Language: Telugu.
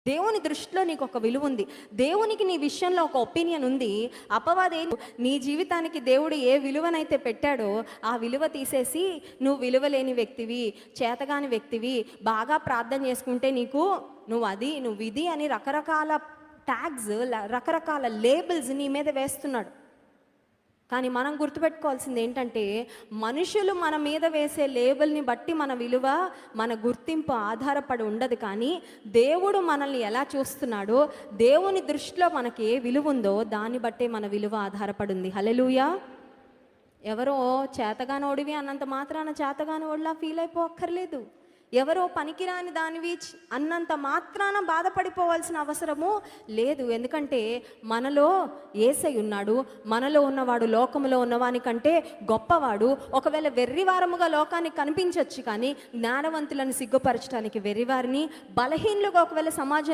దేవుని దృష్టిలో నీకు ఒక విలువ ఉంది. దేవునికి నీ విషయంలో ఒక ఒపీనియన్ ఉంది. అపవాది నీ జీవితానికి దేవుడు ఏ విలువనైతే పెట్టాడో ఆ విలువ తీసేసి నువ్వు విలువ లేని వ్యక్తివి, చేతగాని వ్యక్తివి, బాగా ప్రార్థన చేసుకుంటే నువ్వు ఇది అని రకరకాల ట్యాగ్స్, రకరకాల లేబుల్స్ నీ మీద వేస్తున్నాడు. కానీ మనం గుర్తుపెట్టుకోవాల్సింది ఏంటంటే, మనుషులు మన మీద వేసే లేబుల్ని బట్టి మన విలువ, మన గుర్తింపు ఆధారపడి ఉండదు. కానీ దేవుడు మనల్ని ఎలా చూస్తున్నాడో, దేవుని దృష్టిలో మనకి ఏ విలువ ఉందో దాన్ని బట్టే మన విలువ ఆధారపడి ఉంది. హల్లెలూయా. ఎవరో చేతగానోడివి అన్నంత మాత్రాన చేతగానోడిలా ఫీల్ అయిపోక్కర్లేదు. ఎవరో పనికిరాని దానివి అన్నంత మాత్రాన బాధపడిపోవాల్సిన అవసరము లేదు. ఎందుకంటే మనలో యేసయ్య ఉన్నాడు. మనలో ఉన్నవాడు లోకములో ఉన్నవానికంటే గొప్పవాడు. ఒకవేళ వెర్రివారముగా లోకానికి కనిపించవచ్చు, కానీ జ్ఞానవంతులను సిగ్గుపరచడానికి వెర్రివారిని, బలహీనులుగా ఒకవేళ సమాజంలో